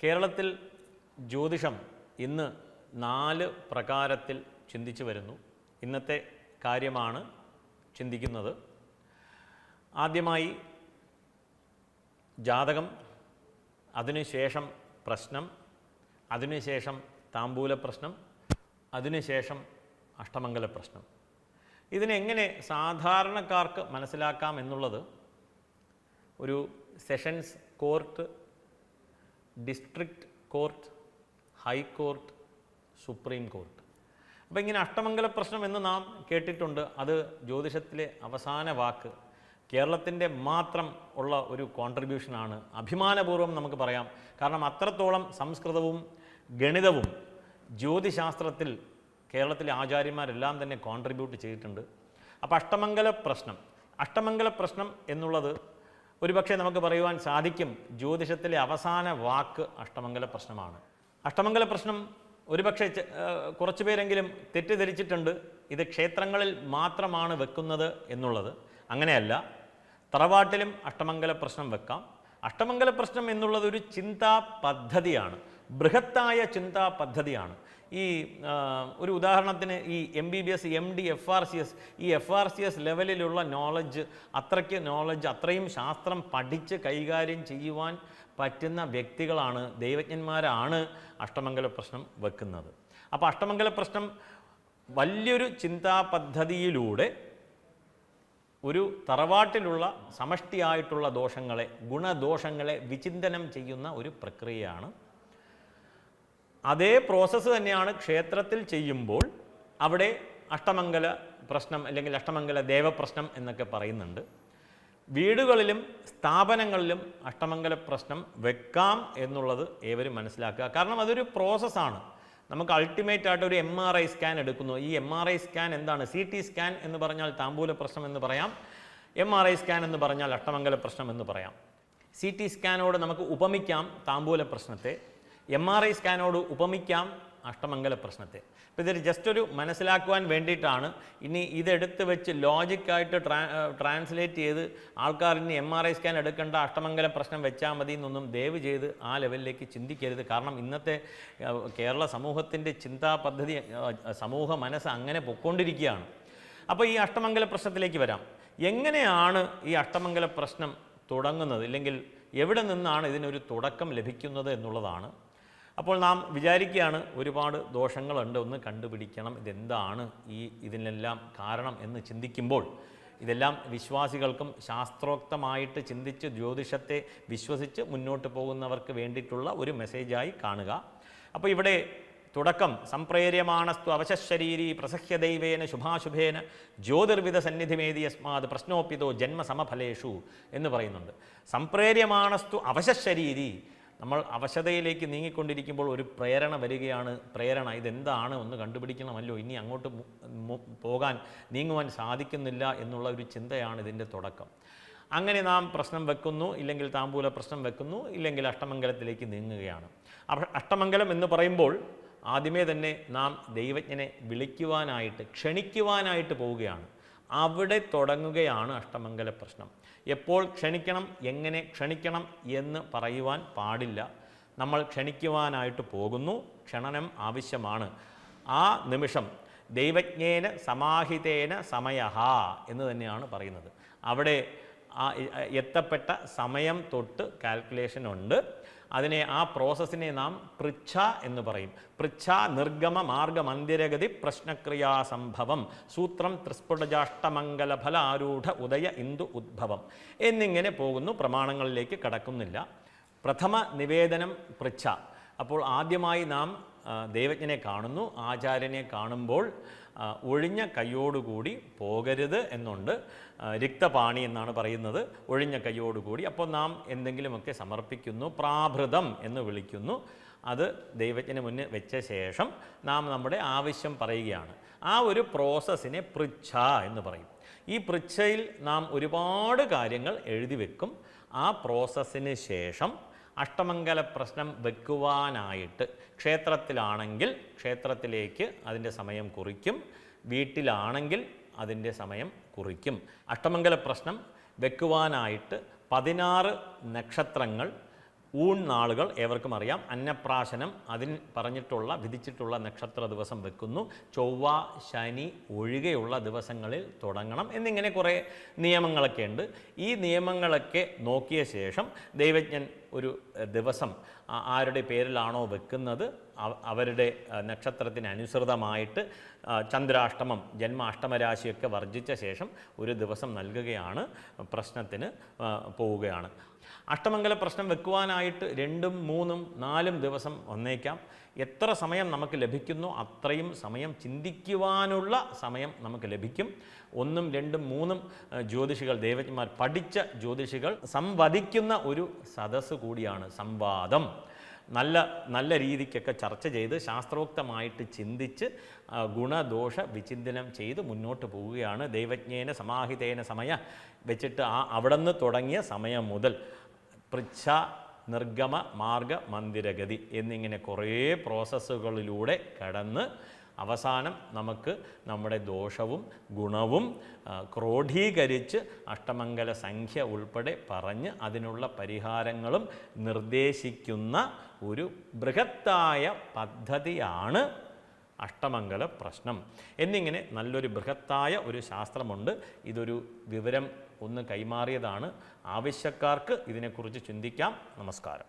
കേരളത്തിൽ ജ്യോതിഷം ഇന്ന് 4 പ്രകാരത്തിൽ ചിന്തിച്ചു വരുന്നു. ഇന്നത്തെ കാര്യമാണ് ചിന്തിക്കുന്നത്. ആദ്യമായി ജാതകം, അതിനുശേഷം പ്രശ്നം, അതിനുശേഷം താമ്പൂല പ്രശ്നം, അതിനുശേഷം അഷ്ടമംഗല പ്രശ്നം. ഇതിനെങ്ങനെ സാധാരണക്കാർക്ക് മനസ്സിലാക്കാം എന്നുള്ളത് ഒരു sessions court, district court, high court, supreme court. അപ്പോൾ ഇങ്ങനെ അഷ്ടമംഗല പ്രശ്നം എന്ന് നാം കേട്ടിട്ടുണ്ട്. അത് ജ്യോതിഷത്തിലെ അവസാന വാക്ക്, കേരളത്തിൻ്റെ മാത്രം ഉള്ള ഒരു കോൺട്രിബ്യൂഷനാണ്. അഭിമാനപൂർവ്വം നമുക്ക് പറയാം. കാരണം അത്രത്തോളം സംസ്കൃതവും ഗണിതവും ജ്യോതിശാസ്ത്രത്തിൽ കേരളത്തിലെ ആചാര്യന്മാരെല്ലാം തന്നെ കോൺട്രിബ്യൂട്ട് ചെയ്തിട്ടുണ്ട്. അപ്പോൾ അഷ്ടമംഗല പ്രശ്നം എന്നുള്ളത് ഒരുപക്ഷെ നമുക്ക് പറയുവാൻ സാധിക്കും ജ്യോതിഷത്തിലെ അവസാന വാക്ക് അഷ്ടമംഗല പ്രശ്നമാണ്. അഷ്ടമംഗല പ്രശ്നം ഒരുപക്ഷെ കുറച്ചു പേരെങ്കിലും തെറ്റിദ്ധരിച്ചിട്ടുണ്ട്, ഇത് ക്ഷേത്രങ്ങളിൽ മാത്രമാണ് വെക്കുന്നത് എന്നുള്ളത്. അങ്ങനെയല്ല, തറവാട്ടിലും അഷ്ടമംഗല പ്രശ്നം വെക്കാം. അഷ്ടമംഗല പ്രശ്നം എന്നുള്ളത് ഒരു ചിന്താ പദ്ധതിയാണ്, ബൃഹത്തായ ചിന്താ പദ്ധതിയാണ്. ഈ ഒരു ഉദാഹരണത്തിന് ഈ MBBS, MD, FRCS, ഈ FRCS ലെവലിലുള്ള നോളജ്, അത്രയും ശാസ്ത്രം പഠിച്ച് കൈകാര്യം ചെയ്യുവാൻ പറ്റുന്ന വ്യക്തികളാണ്, ദൈവജ്ഞന്മാരാണ് അഷ്ടമംഗല പ്രശ്നം വെക്കുന്നത്. അപ്പോൾ അഷ്ടമംഗല പ്രശ്നം വലിയൊരു ചിന്താ പദ്ധതിയിലൂടെ ഒരു തറവാട്ടിലുള്ള സമഷ്ടിയായിട്ടുള്ള ദോഷങ്ങളെ, ഗുണദോഷങ്ങളെ വിചിന്തനം ചെയ്യുന്ന ഒരു പ്രക്രിയയാണ്. അതേ പ്രോസസ്സ് തന്നെയാണ് ക്ഷേത്രത്തിൽ ചെയ്യുമ്പോൾ. അവിടെ അഷ്ടമംഗല പ്രശ്നം അല്ലെങ്കിൽ അഷ്ടമംഗല ദേവപ്രശ്നം എന്നൊക്കെ പറയുന്നുണ്ട്. വീടുകളിലും സ്ഥാപനങ്ങളിലും അഷ്ടമംഗല പ്രശ്നം വെക്കാം എന്നുള്ളത് ഏവരും മനസ്സിലാക്കുക. കാരണം അതൊരു പ്രോസസ്സാണ്. നമുക്ക് അൾട്ടിമേറ്റ് ആയിട്ട് ഒരു MRI സ്കാൻ എടുക്കുന്നു. ഈ MRI സ്കാൻ എന്താണ്? CT സ്കാൻ എന്ന് പറഞ്ഞാൽ താമ്പൂല പ്രശ്നം എന്ന് പറയാം, MRI സ്കാൻ എന്ന് പറഞ്ഞാൽ അഷ്ടമംഗല പ്രശ്നം എന്ന് പറയാം. CT സ്കാനോട് നമുക്ക് ഉപമിക്കാം താമ്പൂല പ്രശ്നത്തെ, MRI സ്കാനോട് ഉപമിക്കാം അഷ്ടമംഗല പ്രശ്നത്തെ. അപ്പോൾ ഇതൊരു ജസ്റ്റ് ഒരു മനസ്സിലാക്കുവാൻ വേണ്ടിയിട്ടാണ്. ഇനി ഇതെടുത്ത് വെച്ച് ലോജിക്കായിട്ട് ട്രാൻസ്ലേറ്റ് ചെയ്ത് ആൾക്കാർ ഇനി MRI സ്കാൻ എടുക്കേണ്ട, അഷ്ടമംഗല പ്രശ്നം വെച്ചാൽ മതി എന്നൊന്നും ദയവ് ചെയ്ത് ആ ലെവലിലേക്ക് ചിന്തിക്കരുത്. കാരണം ഇന്നത്തെ കേരള സമൂഹത്തിൻ്റെ ചിന്താ പദ്ധതി, സമൂഹ മനസ്സ് അങ്ങനെ പൊയ്ക്കൊണ്ടിരിക്കുകയാണ്. അപ്പോൾ ഈ അഷ്ടമംഗല പ്രശ്നത്തിലേക്ക് വരാം. എങ്ങനെയാണ് ഈ അഷ്ടമംഗല പ്രശ്നം തുടങ്ങുന്നത്, ഇല്ലെങ്കിൽ എവിടെ നിന്നാണ് ഇതിനൊരു തുടക്കം ലഭിക്കുന്നത് എന്നുള്ളതാണ്. അപ്പോൾ നാം വിചാരിക്കുകയാണ് ഒരുപാട് ദോഷങ്ങളുണ്ട്, ഒന്ന് കണ്ടുപിടിക്കണം, ഇതെന്താണ് ഇതിനെല്ലാം കാരണം എന്ന് ചിന്തിക്കുമ്പോൾ ഇതെല്ലാം വിശ്വാസികൾക്കും ശാസ്ത്രോക്തമായിട്ട് ചിന്തിച്ച് ജ്യോതിഷത്തെ വിശ്വസിച്ച് മുന്നോട്ട് പോകുന്നവർക്ക് വേണ്ടിയിട്ടുള്ള ഒരു മെസ്സേജായി കാണുക. അപ്പോൾ ഇവിടെ തുടക്കം സംപ്രേര്യമാണസ്തു അവശരീരി പ്രസഹ്യദൈവേന ശുഭാശുഭേന ജ്യോതിർവിധ സന്നിധിമേതി യസ്മാത് പ്രശ്നോപ്പിതോ ജന്മസമഫലേഷു എന്ന് പറയുന്നുണ്ട്. സംപ്രേര്യമാണസ്തു അവശരീരി, നമ്മൾ അവശതയിലേക്ക് നീങ്ങിക്കൊണ്ടിരിക്കുമ്പോൾ ഒരു പ്രേരണ വരികയാണ്. പ്രേരണ ഇതെന്താണ് ഒന്ന് കണ്ടുപിടിക്കണമല്ലോ, ഇനി അങ്ങോട്ട് നീങ്ങുവാൻ സാധിക്കുന്നില്ല എന്നുള്ള ഒരു ചിന്തയാണ് ഇതിൻ്റെ തുടക്കം. അങ്ങനെ നാം പ്രശ്നം വെക്കുന്നു, ഇല്ലെങ്കിൽ താമ്പൂല പ്രശ്നം വെക്കുന്നു, ഇല്ലെങ്കിൽ അഷ്ടമംഗലത്തിലേക്ക് നീങ്ങുകയാണ്. അഷ്ടമംഗലം എന്ന് പറയുമ്പോൾ ആദ്യമേ തന്നെ നാം ദൈവജ്ഞനെ വിളിക്കുവാനായിട്ട്, ക്ഷണിക്കുവാനായിട്ട് പോവുകയാണ്. അവിടെ തുടങ്ങുകയാണ് അഷ്ടമംഗല പ്രശ്നം. എപ്പോൾ ക്ഷണിക്കണം, എങ്ങനെ ക്ഷണിക്കണം എന്ന് പറയുവാൻ പാടില്ല. നമ്മൾ ക്ഷണിക്കുവാനായിട്ട് പോകുന്നു, ക്ഷണനം ആവശ്യമാണ്. ആ നിമിഷം ദൈവജ്ഞേന സമാഹിതേന സമയഃ എന്ന് തന്നെയാണ് പറയുന്നത്. അവിടെ എത്തപ്പെട്ട സമയം തൊട്ട് കാൽക്കുലേഷൻ ഉണ്ട്. ആ പ്രോസസ്സിനെ നാം പൃച്ഛ എന്ന് പറയും. പൃച്ഛ നിർഗമ മാർഗ മന്ദിരഗതി പ്രശ്നക്രിയാസംഭവം സൂത്രം ത്രിസ്ഫുടജാഷ്ടമംഗല ഫലാരൂഢ ഉദയ ഇന്ദു ഉദ്ഭവം എന്നിങ്ങനെ പോകുന്നു. പ്രമാണങ്ങളിലേക്ക് കടക്കുന്നില്ല. പ്രഥമ നിവേദനം പൃച്ഛ. അപ്പോൾ ആദ്യമായി നാം ദൈവജ്ഞനെ കാണുന്നു. ആചാര്യനെ കാണുമ്പോൾ ഒഴിഞ്ഞ കൈയോടുകൂടി പോകരുത് എന്നുണ്ട്. രിക്തപാണി എന്നാണ് പറയുന്നത്, ഒഴിഞ്ഞ കൈയോടുകൂടി. അപ്പോൾ നാം എന്തെങ്കിലുമൊക്കെ സമർപ്പിക്കുന്നു, പ്രാഭൃതം എന്ന് വിളിക്കുന്നു. അത് ദൈവജ്ഞന് മുന്നിൽ വെച്ച ശേഷം നാം നമ്മുടെ ആവശ്യം പറയുകയാണ്. ആ ഒരു പ്രോസസ്സിനെ പൃച്ഛ എന്ന് പറയും. ഈ പൃച്ഛയിൽ നാം ഒരുപാട് കാര്യങ്ങൾ എഴുതി വെക്കും. ആ പ്രോസസ്സിന് ശേഷം അഷ്ടമംഗല പ്രശ്നം വെക്കുവാനായിട്ട് ക്ഷേത്രത്തിലാണെങ്കിൽ ക്ഷേത്രത്തിലേക്ക് അതിൻ്റെ സമയം കുറിക്കും, വീട്ടിലാണെങ്കിൽ അതിൻ്റെ സമയം കുറിക്കും. അഷ്ടമംഗല പ്രശ്നം വെക്കുവാനായിട്ട് 16 നക്ഷത്രങ്ങൾ ഊൺ നാളുകൾ ഏവർക്കും അറിയാം. അന്നപ്രാശനം അതിന് പറഞ്ഞിട്ടുള്ള വിധിച്ചിട്ടുള്ള നക്ഷത്ര ദിവസം വെക്കുന്നു. ചൊവ്വ ശനി ഒഴികെയുള്ള ദിവസങ്ങളിൽ തുടങ്ങണം എന്നിങ്ങനെ കുറേ നിയമങ്ങളൊക്കെ ഉണ്ട്. ഈ നിയമങ്ങളൊക്കെ നോക്കിയ ശേഷം ദൈവജ്ഞൻ ഒരു ദിവസം ആരുടെ പേരിലാണോ വെക്കുന്നത് അവരുടെ നക്ഷത്രത്തിന് അനുസൃതമായിട്ട് ചന്ദ്രാഷ്ടമം ജന്മാഷ്ടമരാശിയൊക്കെ വർജിച്ച ശേഷം ഒരു ദിവസം നൽകുകയാണ്, പ്രശ്നത്തിന് പോവുകയാണ്. അഷ്ടമംഗല പ്രശ്നം വെക്കുവാനായിട്ട് 2, 3, 4 ദിവസം വന്നേക്കാം. എത്ര സമയം നമുക്ക് ലഭിക്കുന്നോ അത്രയും സമയം ചിന്തിക്കുവാനുള്ള സമയം നമുക്ക് ലഭിക്കും. 1, 2, 3 ജ്യോതിഷികൾ, ദേവന്മാർ, പഠിച്ച ജ്യോതിഷികൾ സംവദിക്കുന്ന ഒരു സദസ്സ് കൂടിയാണ് സംവാദം. നല്ല രീതിക്കൊക്കെ ചർച്ച ചെയ്ത് ശാസ്ത്രോക്തമായിട്ട് ചിന്തിച്ച് ഗുണദോഷ വിചിന്തനം ചെയ്ത് മുന്നോട്ട് പോവുകയാണ്. ദൈവജ്ഞേന സമാഹിതേന സമയ വെച്ചിട്ട് അവിടെ നിന്ന് തുടങ്ങിയ സമയം മുതൽ പൃച്ഛ, നിർഗമ, മാർഗ, മന്ദിരഗതി എന്നിങ്ങനെ കുറേ പ്രോസസ്സുകളിലൂടെ കടന്ന് അവസാനം നമുക്ക് നമ്മുടെ ദോഷവും ഗുണവും ക്രോഡീകരിച്ച് അഷ്ടമംഗല സംഖ്യ ഉൾപ്പെടെ പറഞ്ഞ് അതിനുള്ള പരിഹാരങ്ങളും നിർദ്ദേശിക്കുന്ന ഒരു ബൃഹത്തായ പദ്ധതിയാണ് അഷ്ടമംഗല പ്രശ്നം എന്നിങ്ങനെ നല്ലൊരു ബൃഹത്തായ ഒരു ശാസ്ത്രമുണ്ട്. ഇതൊരു വിവരം ഒന്ന് കൈമാറിയതാണ്. ആവശ്യക്കാർക്ക് ഇതിനെക്കുറിച്ച് ചിന്തിക്കാം. നമസ്കാരം.